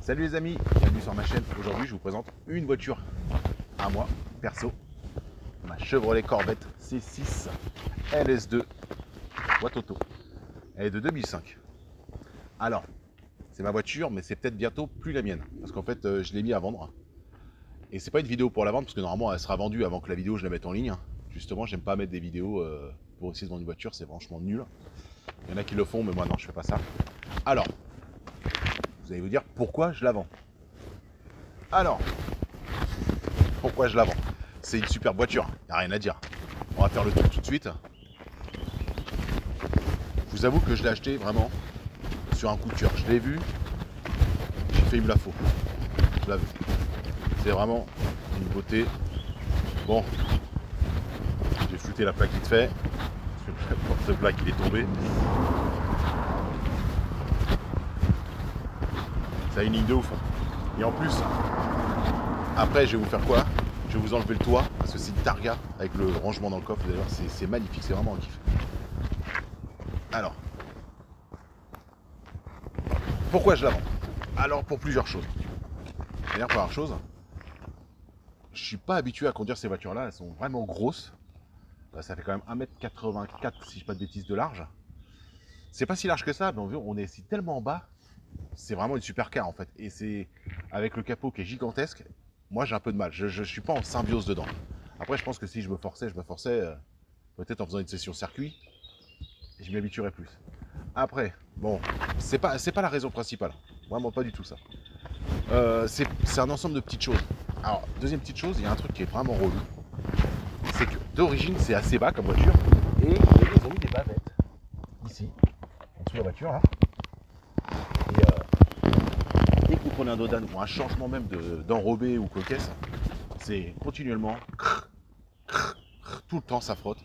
Salut les amis, bienvenue sur ma chaîne. Aujourd'hui je vous présente une voiture à moi, perso, ma Chevrolet Corvette C6 LS2 boîte auto. Elle est de 2005. Alors, c'est ma voiture, mais c'est peut-être bientôt plus la mienne, parce qu'en fait je l'ai mis à vendre. Et c'est pas une vidéo pour la vendre, parce que normalement elle sera vendue avant que la vidéo je la mette en ligne. Justement, j'aime pas mettre des vidéos pour essayer de vendre une voiture, c'est franchement nul. Il y en a qui le font, mais moi non, je fais pas ça. Alors, vous allez vous dire pourquoi je la vends. Alors, pourquoi je la vends? C'est une super voiture, il n'y a rien à dire. On va faire le tour tout de suite. Je vous avoue que je l'ai acheté vraiment sur un coup de cœur. Je l'ai vu, j'ai fait il me la faut. Je la veux. C'est vraiment une beauté. Bon, j'ai fouté la plaque vite fait. Le porte-plaque il est tombé. Ça a une ligne de ouf. Et en plus, après je vais vous faire quoi? Je vais vous enlever le toit, parce que c'est une Targa avec le rangement dans le coffre. D'ailleurs, c'est magnifique, c'est vraiment un kiff. Alors, pourquoi je la vends? Alors, pour plusieurs choses. D'ailleurs, première chose, je suis pas habitué à conduire ces voitures-là, elles sont vraiment grosses. Ça fait quand même 1m84, si je ne dis pas de bêtises, de large. C'est pas si large que ça, mais on est ici tellement bas, c'est vraiment une supercar en fait. Et c'est avec le capot qui est gigantesque, moi j'ai un peu de mal, je suis pas en symbiose dedans. Après, je pense que si je me forçais, peut-être en faisant une session circuit, je m'y habituerais plus. Après, bon, c'est pas la raison principale, vraiment pas du tout ça. C'est un ensemble de petites choses. Alors, deuxième petite chose, il y a un truc qui est vraiment relou, c'est que d'origine c'est assez bas comme voiture, et ils ont mis des bavettes ici, en dessous de la voiture là. Et dès que vous prenez un dodan ou un changement même d'enrobé ou coquesse, c'est continuellement tout le temps ça frotte.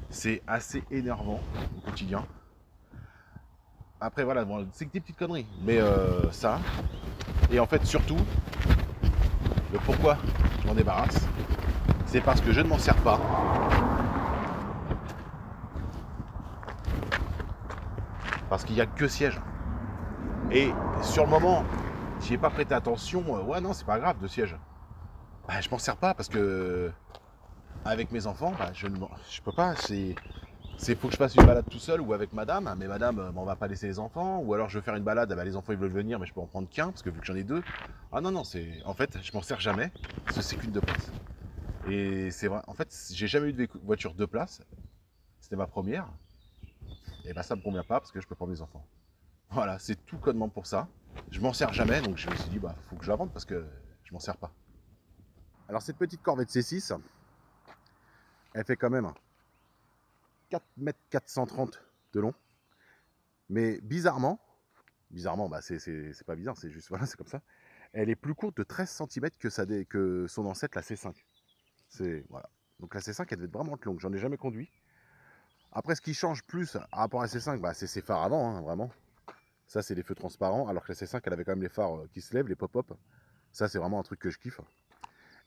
C'est assez énervant au quotidien. Après voilà, bon, c'est que des petites conneries, mais ça. Et en fait surtout, le pourquoi je m'en débarrasse, c'est parce que je ne m'en sers pas. Parce qu'il n'y a que siège. Et sur le moment, j'y ai pas prêté attention, ouais non c'est pas grave de siège. Bah, je m'en sers pas parce que avec mes enfants, bah, je peux pas, faut que je fasse une balade tout seul ou avec madame, mais madame bah, on va pas laisser les enfants, ou alors je veux faire une balade, bah, les enfants ils veulent venir mais je peux en prendre qu'un parce que vu que j'en ai deux. Ah non c'est en fait je m'en sers jamais parce que c'est qu'une deux places. Et c'est vrai, en fait j'ai jamais eu de voiture deux places, c'était ma première, et bah ça me convient pas parce que je peux prendre mes enfants. Voilà, c'est tout connement pour ça. Je m'en sers jamais, donc je me suis dit bah faut que je la vende parce que je m'en sers pas. Alors cette petite Corvette C6, elle fait quand même 4,430 m de long. Mais bizarrement, bah c'est pas bizarre, c'est juste, voilà, c'est comme ça. Elle est plus courte de 13 cm que son ancêtre, la C5. Voilà. Donc la C5, elle devait être vraiment longue. J'en ai jamais conduit. Après, ce qui change plus par rapport à la C5, bah, c'est ses phares avant, hein, vraiment. Ça, c'est les feux transparents. Alors que la C5, elle avait quand même les phares qui se lèvent, les pop-up. Ça, c'est vraiment un truc que je kiffe.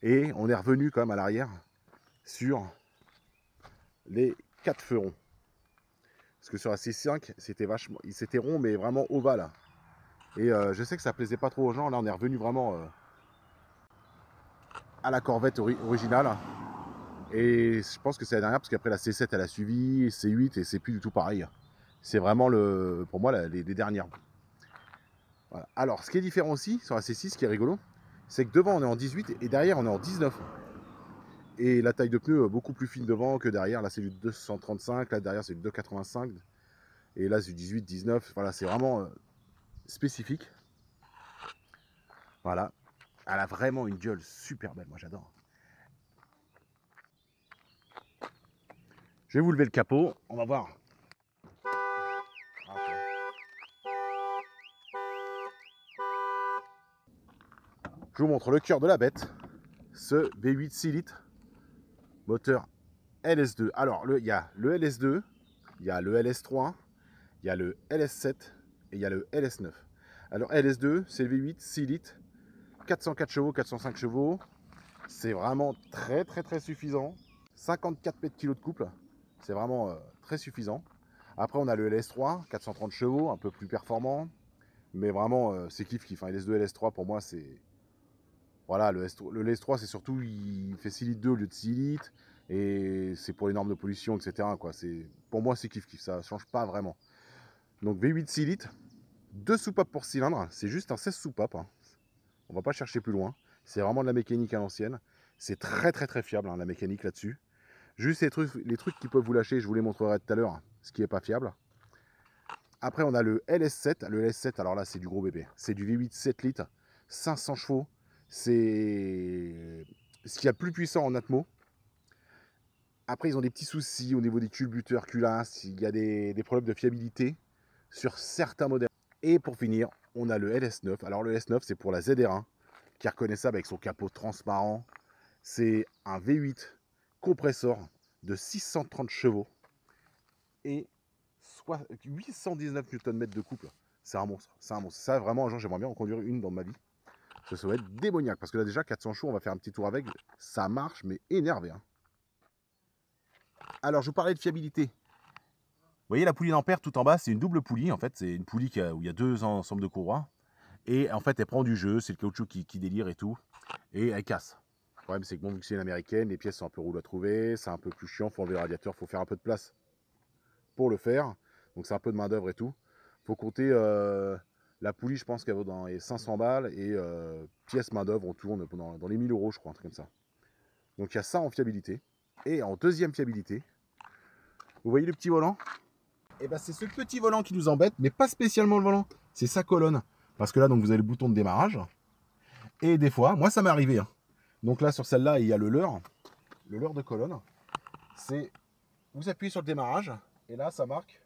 Et on est revenu quand même à l'arrière sur les 4 feux ronds. Parce que sur la C5, c'était rond, mais vraiment ovale. Et je sais que ça plaisait pas trop aux gens. Là, on est revenu vraiment à la Corvette originale. Et je pense que c'est la dernière, parce qu'après la C7, elle a suivi, C8, et c'est plus du tout pareil. C'est vraiment, pour moi, les dernières. Voilà. Alors, ce qui est différent aussi sur la C6, ce qui est rigolo, c'est que devant, on est en 18, et derrière, on est en 19. Et la taille de pneu beaucoup plus fine devant que derrière. Là, c'est du 235, là, derrière, c'est du 285. Et là, c'est du 18, 19. Voilà, c'est vraiment spécifique. Voilà. Elle a vraiment une gueule super belle, moi j'adore. Je vais vous lever le capot, on va voir. Je vous montre le cœur de la bête, ce V8 6 litres, moteur LS2. Alors, il y a le LS2, il y a le LS3, il y a le LS7 et il y a le LS9. Alors, LS2, c'est le V8 6 litres, 404 chevaux, 405 chevaux. C'est vraiment très suffisant. 54 mètres kg de couple, c'est vraiment très suffisant. Après, on a le LS3, 430 chevaux, un peu plus performant. Mais vraiment, c'est kiff-kiff. Hein. LS2, LS3, pour moi, c'est... Voilà, le LS3, c'est surtout, il fait 6 litres 2 au lieu de 6 litres. Et c'est pour les normes de pollution, etc. Quoi. Pour moi, c'est kiff-kiff. Ça ne change pas vraiment. Donc V8 6 litres, 2 soupapes pour cylindre. C'est juste un 16 soupapes. Hein. On va pas chercher plus loin. C'est vraiment de la mécanique à l'ancienne. C'est très très très fiable, hein, la mécanique là-dessus. Juste les trucs qui peuvent vous lâcher, je vous les montrerai tout à l'heure, ce qui n'est pas fiable. Après, on a le LS7. Le LS7, alors là, c'est du gros bébé. C'est du V8 7 litres, 500 chevaux. C'est ce qu'il y a de plus puissant en atmo. Après, ils ont des petits soucis au niveau des culbuteurs, culasses. Il y a des problèmes de fiabilité sur certains modèles. Et pour finir, on a le LS9. Alors le LS9, c'est pour la ZR1, qui est reconnaissable avec son capot transparent. C'est un V8 compresseur de 630 chevaux et 819 Nm de couple. C'est un monstre, c'est un monstre. Ça, vraiment, un jour, j'aimerais bien en conduire une dans ma vie. Ça va être démoniaque, parce que là, déjà, 400 chevaux, on va faire un petit tour avec. Ça marche, mais énervé. Hein. Alors, je vous parlais de fiabilité. Vous voyez la poulie d'ampère tout en bas, c'est une double poulie. En fait, c'est une poulie où il y a deux ensembles de courroies. Et en fait, elle prend du jeu, c'est le caoutchouc qui délire et tout. Et elle casse. Le problème, c'est que bon, vu que c'est une américaine, les pièces sont un peu roules à trouver. C'est un peu plus chiant, il faut enlever le radiateur, il faut faire un peu de place pour le faire. Donc, c'est un peu de main-d'œuvre et tout. Il faut compter la poulie, je pense qu'elle vaut dans les 500 balles. Et pièces main-d'œuvre, on tourne dans les 1000 €, je crois, un truc comme ça. Donc, il y a ça en fiabilité. Et en deuxième fiabilité, vous voyez le petit volant? Et ben, c'est ce petit volant qui nous embête, mais pas spécialement le volant. C'est sa colonne. Parce que là, donc, vous avez le bouton de démarrage. Et des fois, moi, ça m'est arrivé. Hein. Donc là, sur celle-là, il y a le leurre de colonne. C'est, vous appuyez sur le démarrage, et là, ça marque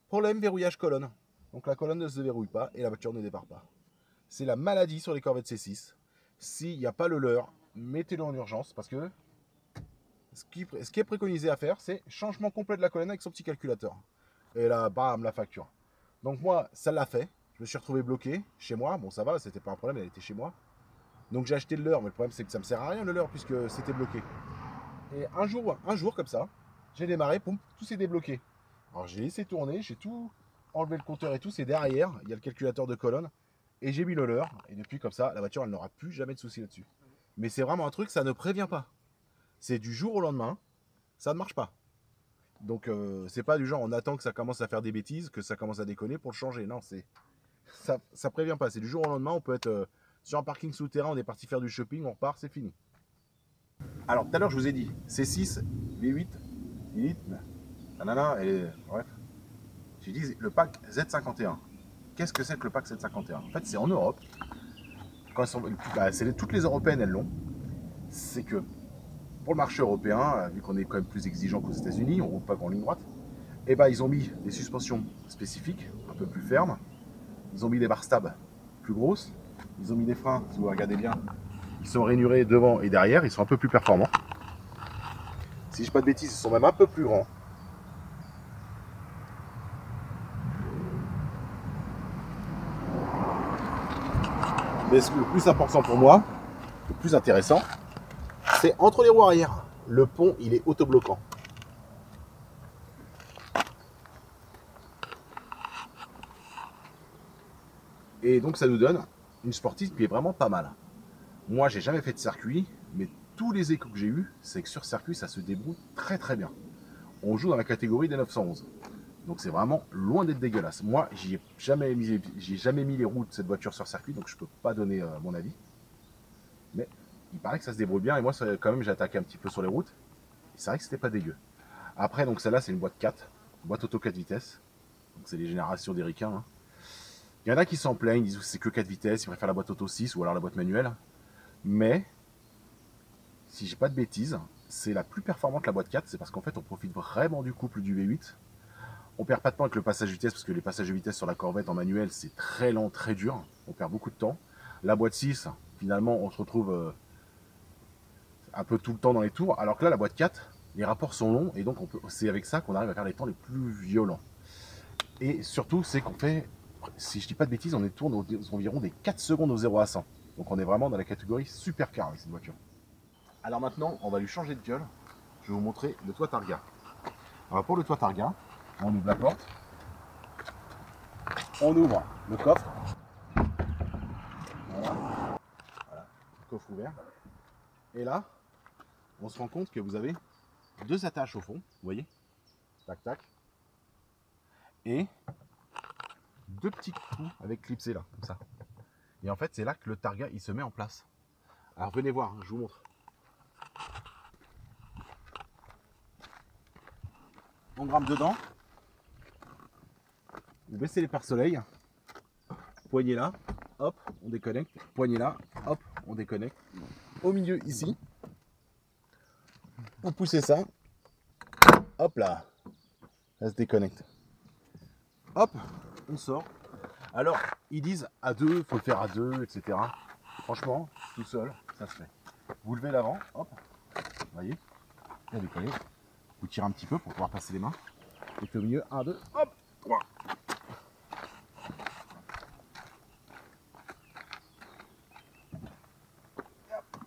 problème verrouillage colonne. Donc la colonne ne se verrouille pas, et la voiture ne démarre pas. C'est la maladie sur les Corvette C6. S'il n'y a pas le leurre, mettez-le en urgence, parce que ce qui est préconisé à faire, c'est changement complet de la colonne avec son petit calculateur. Et là, bam, la facture. Donc moi, ça l'a fait. Je me suis retrouvé bloqué chez moi. Bon, ça va, c'était pas un problème, elle était chez moi. Donc j'ai acheté le leurre, mais le problème c'est que ça me sert à rien le leurre puisque c'était bloqué. Et un jour comme ça, j'ai démarré, poum, tout s'est débloqué. Alors j'ai laissé tourner, j'ai tout enlevé le compteur et tout, c'est derrière, il y a le calculateur de colonne, et j'ai mis le leurre, et depuis comme ça, la voiture elle n'aura plus jamais de soucis là-dessus. Mais c'est vraiment un truc, ça ne prévient pas. C'est du jour au lendemain, ça ne marche pas. Donc c'est pas du genre on attend que ça commence à faire des bêtises, que ça commence à déconner pour le changer. Non, ça prévient pas. C'est du jour au lendemain, on peut être sur un parking souterrain, on est parti faire du shopping, on repart, c'est fini. Alors tout à l'heure je vous ai dit, C6, V8, litres, nanana, et bref. J'ai dit le pack Z51. Qu'est-ce que c'est que le pack Z51? En fait c'est en Europe. Quand toutes les européennes elles l'ont. C'est que pour le marché européen, vu qu'on est quand même plus exigeant qu'aux États-Unis, on ne roule pas qu'en ligne droite, et ben ils ont mis des suspensions spécifiques, un peu plus fermes. Ils ont mis des barres stab plus grosses. Ils ont mis des freins, si vous regardez bien, ils sont rainurés devant et derrière, ils sont un peu plus performants. Si je dis pas de bêtises, ils sont même un peu plus grands. Mais le plus important pour moi, le plus intéressant, c'est entre les roues arrière. Le pont, il est autobloquant. Et donc ça nous donne une sportive qui est vraiment pas mal. Moi, j'ai jamais fait de circuit, mais tous les échos que j'ai eus, c'est que sur circuit, ça se débrouille très très bien. On joue dans la catégorie des 911. Donc c'est vraiment loin d'être dégueulasse. Moi, j'ai jamais mis les roues de cette voiture sur circuit, donc je peux pas donner mon avis. Mais il paraît que ça se débrouille bien, et moi, quand même, j'ai attaqué un petit peu sur les routes. C'est vrai que c'était pas dégueu. Après, donc celle-là, c'est une boîte 4, boîte auto 4 vitesses. Donc c'est les générations des ricains. Hein. Il y en a qui s'en plaignent, ils disent que c'est que 4 vitesses, ils préfèrent la boîte auto 6 ou alors la boîte manuelle. Mais, si j'ai pas de bêtises, c'est la plus performante la boîte 4, c'est parce qu'en fait on profite vraiment du couple du V8. On perd pas de temps avec le passage de vitesse, parce que les passages de vitesse sur la Corvette en manuel, c'est très lent, très dur. On perd beaucoup de temps. La boîte 6, finalement, on se retrouve un peu tout le temps dans les tours, alors que là, la boîte 4, les rapports sont longs, et donc c'est avec ça qu'on arrive à faire les temps les plus violents. Et surtout, c'est qu'on fait, si je dis pas de bêtises, on tourne aux environ des 4 secondes au 0 à 100. Donc on est vraiment dans la catégorie supercar avec cette voiture. Alors maintenant, on va lui changer de gueule. Je vais vous montrer le toit Targa. Alors pour le toit Targa, on ouvre la porte, on ouvre le coffre, Voilà. Voilà. Coffre ouvert. Et là, on se rend compte que vous avez 2 attaches au fond, vous voyez, tac tac, et 2 petits trous avec clipsés là, comme ça. Et en fait, c'est là que le targa il se met en place. Alors venez voir, hein, je vous montre. On grimpe dedans, vous baissez les pare-soleil, poignée là, hop, on déconnecte, poignée là, hop, on déconnecte. Au milieu ici, vous poussez ça, hop là, ça se déconnecte. Hop, on sort. Alors, ils disent à 2, il faut le faire à 2, etc. Franchement, tout seul, ça se fait. Vous levez l'avant, hop, vous voyez, bien décollé. Vous tirez un petit peu pour pouvoir passer les mains. Et puis au milieu, 1, 2, hop, 3.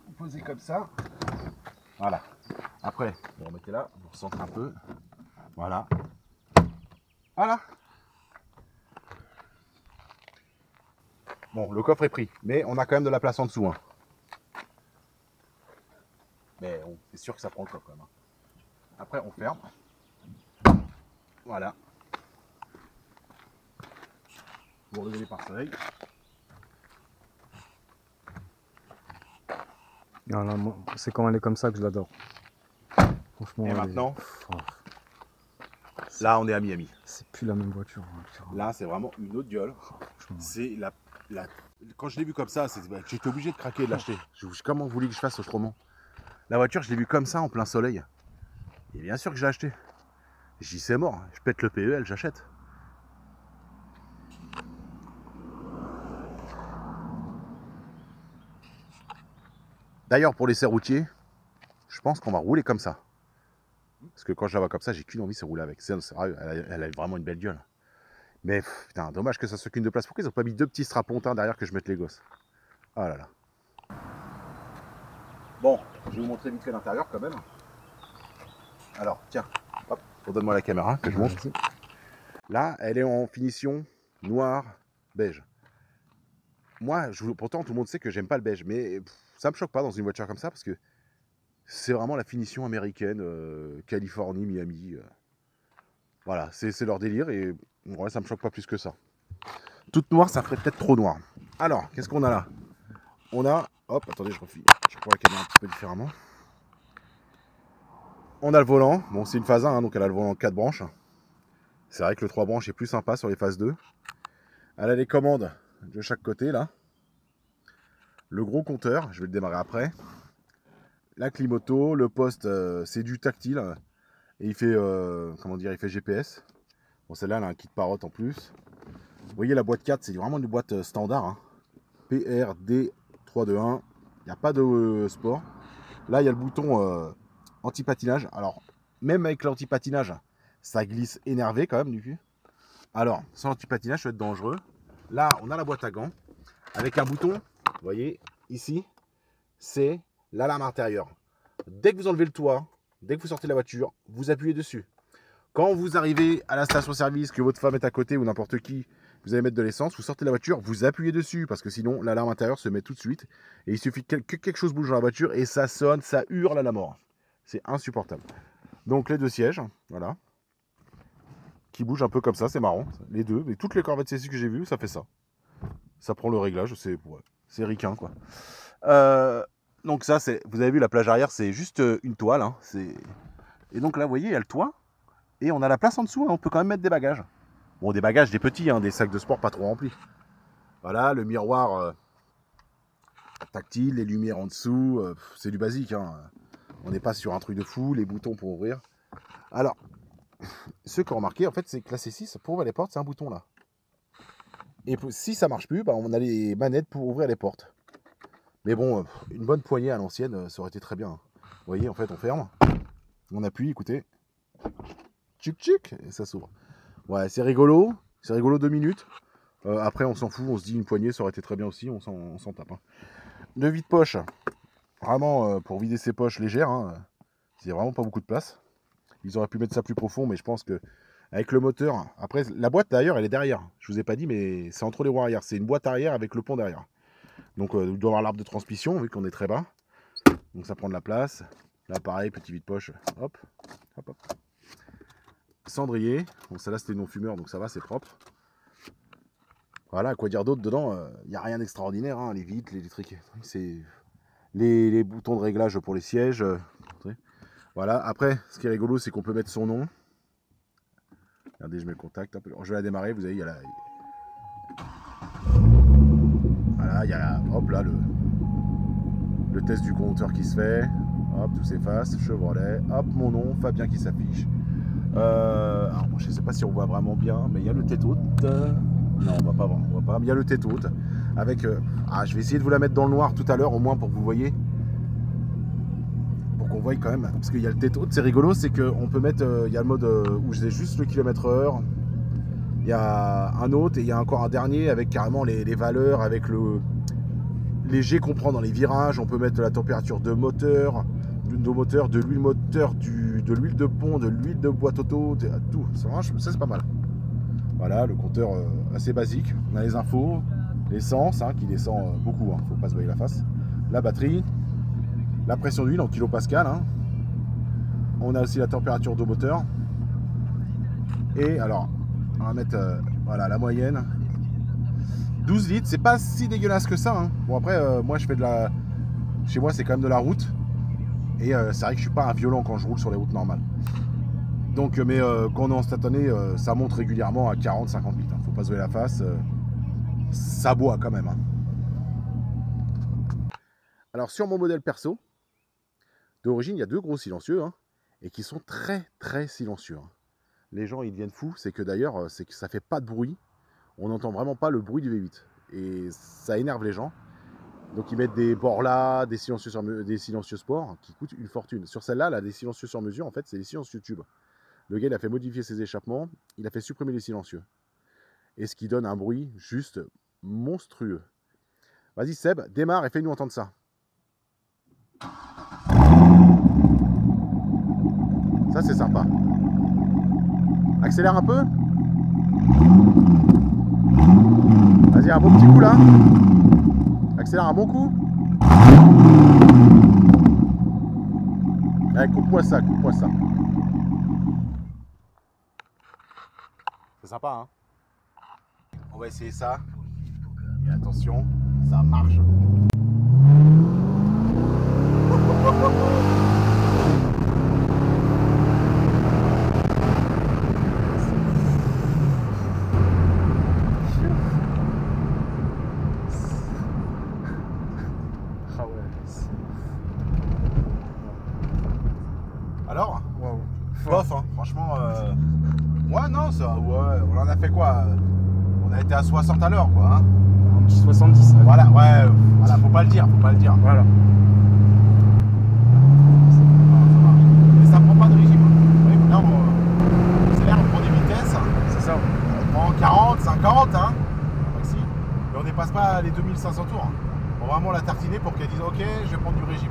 Vous posez comme ça. Voilà. Après, vous remettez là, vous recentrez un peu. Voilà. Voilà. Bon, le coffre est pris, mais on a quand même de la place en dessous. Hein. Mais c'est sûr que ça prend le coffre quand même. Hein. Après, on ferme. Voilà. Vous relevez les pare-soleil. C'est quand elle est comme ça que je l'adore. Franchement. Et maintenant, là, on est à Miami. C'est plus la même voiture. Hein, là, c'est vraiment une autre gueule. C'est quand je l'ai vu comme ça, j'étais obligé de craquer et de l'acheter. Comment vous voulez que je fasse autrement? La voiture, je l'ai vue comme ça en plein soleil. Et bien sûr que je l'ai acheté. J'ai dit c'est mort, je pète le PEL, j'achète. D'ailleurs, pour les serres routiers, je pense qu'on va rouler comme ça. Parce que quand je la vois comme ça, j'ai qu'une envie, c'est rouler avec. Elle a vraiment une belle gueule. Mais putain, dommage que ça soit qu'une de place. Pourquoi ils n'ont pas mis 2 petits strapontins derrière que je mette les gosses? Ah là là. Bon, je vais vous montrer vite fait l'intérieur quand même. Alors, tiens, hop, redonne-moi la caméra que je montre. Là, elle est en finition noir, beige. Moi, pourtant, tout le monde sait que j'aime pas le beige, mais ça me choque pas dans une voiture comme ça parce que c'est vraiment la finition américaine, Californie, Miami. Voilà, c'est leur délire et ouais, ça me choque pas plus que ça. Toute noire, ça ferait peut-être trop noir. Alors, qu'est-ce qu'on a là? On a, hop, attendez, je prends la caméra un petit peu différemment. On a le volant, bon c'est une phase 1, hein, donc elle a le volant 4 branches. C'est vrai que le 3 branches est plus sympa sur les phases 2. Elle a les commandes de chaque côté là. Le gros compteur, je vais le démarrer après. La clim auto, le poste c'est du tactile. Et il fait, comment dire, il fait GPS. Bon celle-là elle a un kit parotte en plus. Vous voyez la boîte 4, c'est vraiment une boîte standard. Hein. PRD321, il n'y a pas de sport. Là il y a le bouton anti-patinage. Alors, même avec l'anti-patinage, ça glisse énervé quand même du cul. Alors, sans anti-patinage, ça va être dangereux. Là, on a la boîte à gants avec un bouton. Vous voyez, ici, c'est l'alarme intérieure. Dès que vous enlevez le toit, dès que vous sortez de la voiture, vous appuyez dessus. Quand vous arrivez à la station-service, que votre femme est à côté ou n'importe qui, vous allez mettre de l'essence, vous sortez de la voiture, vous appuyez dessus parce que sinon, l'alarme intérieure se met tout de suite. Et il suffit que quelque chose bouge dans la voiture et ça sonne, ça hurle à la mort. C'est insupportable. Donc les 2 sièges, voilà, qui bougent un peu comme ça, c'est marrant. Les 2, mais toutes les Corvettes CC que j'ai vues, ça fait ça. Ça prend le réglage, c'est ricain quoi. Donc ça, vous avez vu la plage arrière, c'est juste une toile. Hein, et donc là, vous voyez, il y a le toit et on a la place en dessous. Hein, on peut quand même mettre des bagages. Bon, des bagages, des petits, hein, des sacs de sport pas trop remplis. Voilà, le miroir tactile, les lumières en dessous, c'est du basique. Hein. On n'est pas sur un truc de fou, les boutons pour ouvrir. Alors, ceux qui ont remarqué, en fait, c'est que la C6, pour ouvrir les portes, c'est un bouton là. Et si ça marche plus, bah, on a les manettes pour ouvrir les portes. Mais bon, une bonne poignée à l'ancienne, ça aurait été très bien. Vous voyez, en fait, on ferme, on appuie, écoutez. Tchic tchic, et ça s'ouvre. Ouais, c'est rigolo 2 minutes. Après, on s'en fout, on se dit une poignée, ça aurait été très bien aussi, on s'en tape. Hein. Le vide-poche. Vraiment, pour vider ses poches légères, hein, c'est vraiment pas beaucoup de place. Ils auraient pu mettre ça plus profond, mais je pense que avec le moteur... Après, la boîte d'ailleurs, elle est derrière. Je vous ai pas dit, mais c'est entre les roues arrière. C'est une boîte arrière avec le pont derrière. Donc il doit y avoir l'arbre de transmission vu qu'on est très bas. Donc ça prend de la place. Là pareil, petit vide-poche, hop, hop, hop. Cendrier, bon celle-là c'était non-fumeur donc ça va, c'est propre. Voilà, quoi dire d'autre dedans, il n'y a rien d'extraordinaire, hein, les vitres, les trucs, c'est les boutons de réglage pour les sièges. Voilà, après ce qui est rigolo c'est qu'on peut mettre son nom. Regardez, je mets le contact, hop, je vais la démarrer, vous avez, il y a la... Voilà, il y a la... hop là, le test du compteur qui se fait, hop, tout s'efface, Chevrolet, hop, mon nom, Fabien qui s'affiche. Alors, je sais pas si on voit vraiment bien, mais il y a le tête-haute. Non, on voit pas vraiment, on voit pas, mais il y a le tête-haute avec... je vais essayer de vous la mettre dans le noir tout à l'heure, au moins pour que vous voyez. Pour qu'on voie quand même, parce qu'il y a le tête-haute, c'est rigolo, c'est qu'on peut mettre, il y a le mode où j'ai juste le kilomètre/heure. Il y a un autre et il y a encore un dernier avec carrément les valeurs, avec les G qu'on prend dans les virages. On peut mettre la température de moteur, de l'huile moteur, de l'huile de pont, de l'huile de boîte auto, tout. Ça c'est pas mal. Voilà, le compteur assez basique. On a les infos, l'essence qui descend beaucoup, faut pas se voiler la face. La batterie, la pression d'huile en kilopascal. On a aussi la température de moteur. Et alors, on va mettre voilà, la moyenne. 12 litres, c'est pas si dégueulasse que ça. Bon après, moi je fais de la... Chez moi c'est quand même de la route. Et c'est vrai que je suis pas un violent quand je roule sur les routes normales. Donc, mais quand on est en instantané, ça monte régulièrement à 40-50 litres. Faut pas se voiler la face. Ça boit quand même. Alors sur mon modèle perso, d'origine il y a deux gros silencieux. Et qui sont très très silencieux. Les gens ils deviennent fous. C'est que d'ailleurs, c'est que ça fait pas de bruit. On n'entend vraiment pas le bruit du V8. Et ça énerve les gens. Donc ils mettent des Borla, des silencieux sport qui coûtent une fortune. Sur celle-là, là, des silencieux sur mesure, en fait, c'est des silencieux tubes. Le gars, il a fait modifier ses échappements, il a fait supprimer les silencieux. Et ce qui donne un bruit juste monstrueux. Vas-y Seb, démarre et fais-nous entendre ça. Ça c'est sympa. Accélère un peu. Vas-y, un bon petit coup là. Accélère un bon coup. Allez, coupe-moi ça, coupe-moi ça. C'est sympa, On va essayer ça. Et attention, ça marche. Alors, bof, franchement, ouais, non, ça, ouais, on en a fait quoi? On a été à 60 à l'heure, quoi. Un petit 70. Voilà, ouais, voilà, faut pas le dire, Voilà. Mais ça prend pas de régime. Oui, là, on accélère, on prend des vitesses. C'est ça. On prend 40, 50, maxi. Mais on dépasse pas les 2500 tours. On va vraiment la tartiner pour qu'elle dise, ok, je vais prendre du régime.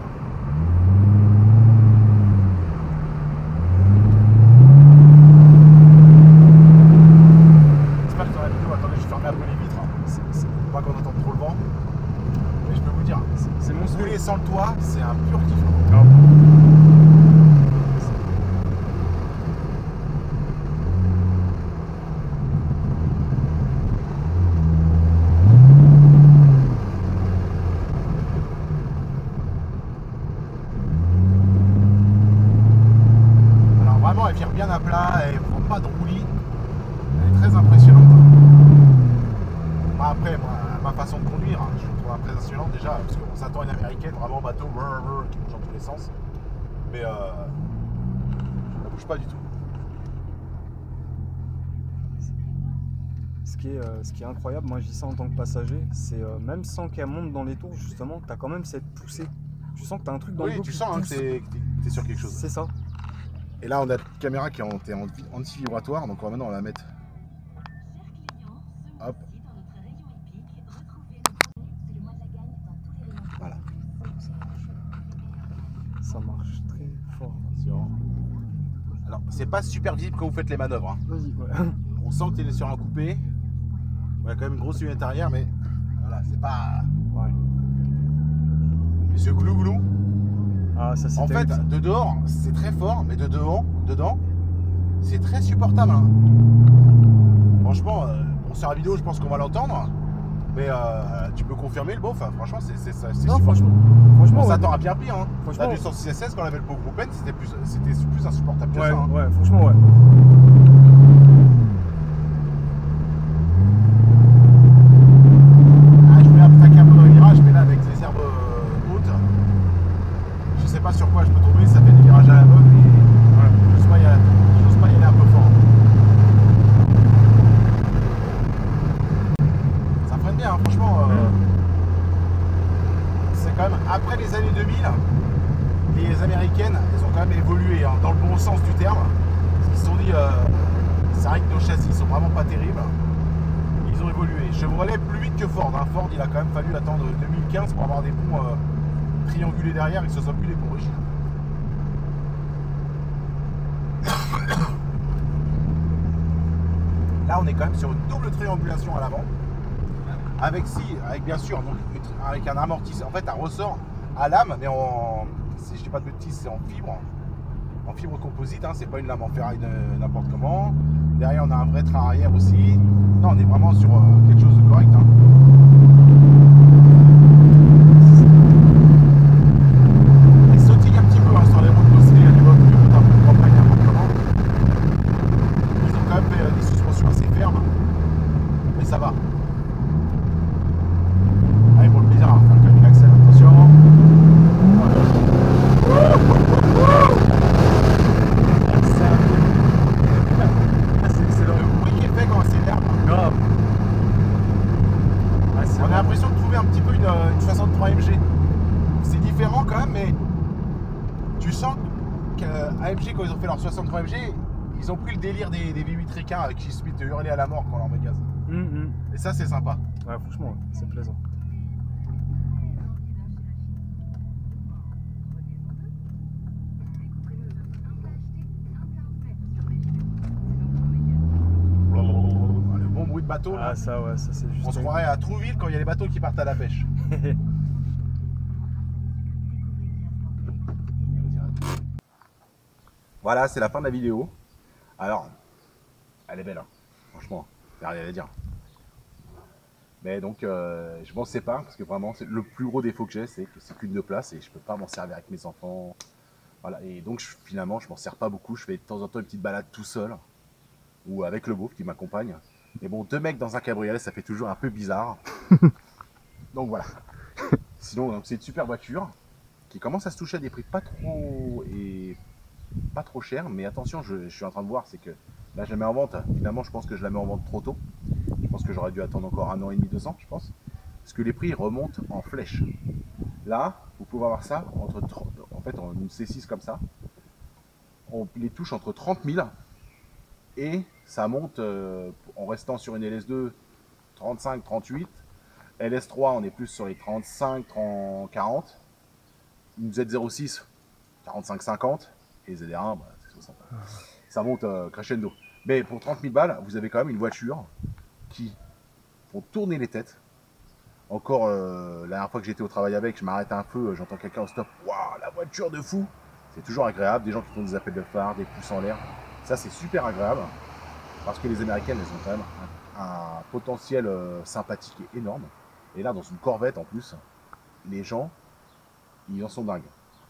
Sans le toit, c'est un pur kiff. Alors vraiment, elle vire bien à plat, elle prend pas de roulis. Elle est très impressionnante. Après, ma façon de conduire, je trouve impressionnante déjà, parce qu'on s'attend à une américaine, vraiment bateau, qui bouge dans tous les sens. Mais elle bouge pas du tout. Ce qui est incroyable, moi je dis ça en tant que passager, c'est même sans qu'elle monte dans les tours, justement, tu as quand même cette poussée. Tu sens que tu as un truc dans le dos. Oui, tu sens que tu es sur quelque chose. C'est ça. Et là, on a une caméra qui est anti-vibratoire, donc maintenant on va la mettre. Hop. Voilà. Ça marche très fort. Alors, c'est pas super visible quand vous faites les manœuvres. Vas-y, ouais. On sent qu'il est sur un coupé. Il y a quand même une grosse lunette arrière, mais voilà, c'est pas. Ouais. ce glou-glou. Ah, ça c'est En fait, terrible, de dehors, c'est très fort, mais de dedans, c'est très supportable. Hein. Franchement, bon, sur la vidéo, je pense qu'on va l'entendre. Mais tu peux confirmer le beauf, hein. Franchement, c'est non, supportable. franchement, On ouais. s'attend à bien pire. Hein. Franchement, La 216, quand on avait le pauvre Groupen, c'était plus insupportable que ouais, ça. Hein. ouais, franchement, ouais. Ah, je voulais attaquer un peu dans les virages, mais là, avec les herbes hautes, je sais pas sur quoi je peux tomber. Ça fait des virages à la mode et voilà, j'ose pas y aller un peu fort. Ça freine bien, hein, franchement. C'est quand même après les années 2000, les américaines, elles ont quand même évolué, hein, dans le bon sens du terme. Parce qu'ils se sont dit, c'est vrai que nos châssis sont vraiment pas terribles. Ils ont évolué. Chevrolet plus vite que Ford. Hein. Ford, il a quand même fallu attendre 2015 pour avoir des ponts triangulés derrière et que ce soit plus des ponts rigides. Là, on est quand même sur une double triangulation à l'avant. Avec bien sûr, donc, avec un amortisseur, en fait un ressort à lame, mais si je dis pas de bêtises, c'est en fibre composite, hein, c'est pas une lame en ferraille n'importe comment. Derrière, on a un vrai train arrière aussi. Non, on est vraiment sur quelque chose de correct. Hein. Il sautille un petit peu hein, sur les routes bossées à l'époque, les routes un peu campagne, n'importe comment. Ils ont quand même fait des suspensions assez fermes, mais ça va. Allez, pour le plaisir, on va faire le camion d'accès, attention. C'est le bruit qui est fait quand on s'énerve. Grave. On a l'impression de trouver un petit peu une 63 MG. C'est différent quand même, mais tu sens qu'AMG, quand ils ont fait leur 63 MG, ils ont pris le délire des V8 Requin avec qui se met de hurler à la mort quand on leur met gaz. Et ça, c'est sympa. Ouais, franchement, c'est plaisant. Le bon bruit de bateau, là. Ah, ça, ouais, ça c'est juste. On se croirait à Trouville quand il y a les bateaux qui partent à la pêche. Voilà, c'est la fin de la vidéo. Alors, elle est belle, hein. Franchement, il n'y a rien à dire. Mais donc, je m'en sépare parce que vraiment, le plus gros défaut que j'ai, c'est que c'est qu'une de place et je peux pas m'en servir avec mes enfants. Voilà, et donc finalement, je m'en sers pas beaucoup. Je fais de temps en temps une petite balade tout seul ou avec le beauf qui m'accompagne. Mais bon, deux mecs dans un cabriolet, ça fait toujours un peu bizarre. Donc voilà. Sinon, c'est une super voiture qui commence à se toucher à des prix pas trop chers. Mais attention, je suis en train de voir, c'est que là, je la mets en vente. Finalement, je pense que je la mets en vente trop tôt. Je pense que j'aurais dû attendre encore 1 an et demi, 2 ans, je pense. Parce que les prix remontent en flèche. Là, vous pouvez avoir ça en fait, en une C6 comme ça. On les touche entre 30 000 et ça monte en restant sur une LS2 35, 38. LS3, on est plus sur les 35, 30, 40. Une Z06, 45, 50. Et ZR1, bah, c'est 60. Ça monte crescendo. Mais pour 30 000 balles, vous avez quand même une voiture qui font tourner les têtes. Encore, la dernière fois que j'étais au travail avec, je m'arrête à un feu, j'entends quelqu'un au stop. Waouh, la voiture de fou! C'est toujours agréable. Des gens qui font des appels de phare, des pouces en l'air. Ça, c'est super agréable. Parce que les Américaines, elles ont quand même un potentiel sympathique et énorme. Et là, dans une Corvette en plus, les gens, ils en sont dingues.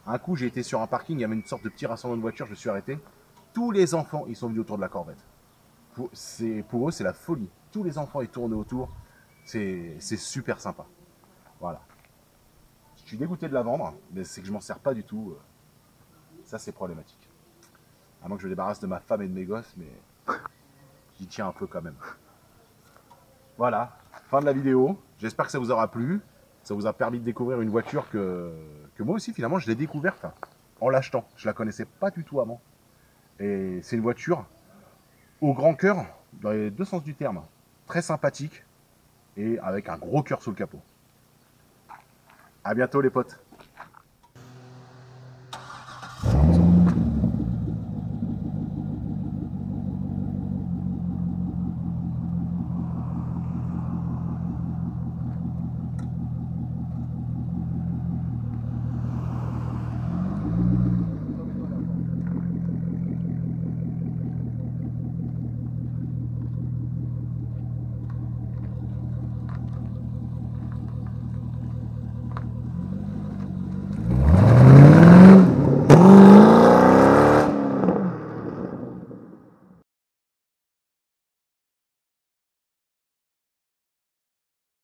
Un coup, j'ai été sur un parking, il y avait une sorte de petit rassemblement de voitures, je me suis arrêté. Tous les enfants, ils sont venus autour de la Corvette. Pour eux, c'est la folie. Tous les enfants, ils tournent autour. C'est super sympa. Voilà. Je suis dégoûté de la vendre, mais c'est que je m'en sers pas du tout. Ça, c'est problématique. À moins que je me débarrasse de ma femme et de mes gosses, mais j'y tiens un peu quand même. Voilà, fin de la vidéo. J'espère que ça vous aura plu. Ça vous a permis de découvrir une voiture que moi aussi, finalement, je l'ai découverte en l'achetant. Je la connaissais pas du tout avant. Et c'est une voiture au grand cœur, dans les deux sens du terme. Très sympathique et avec un gros cœur sous le capot. À bientôt les potes.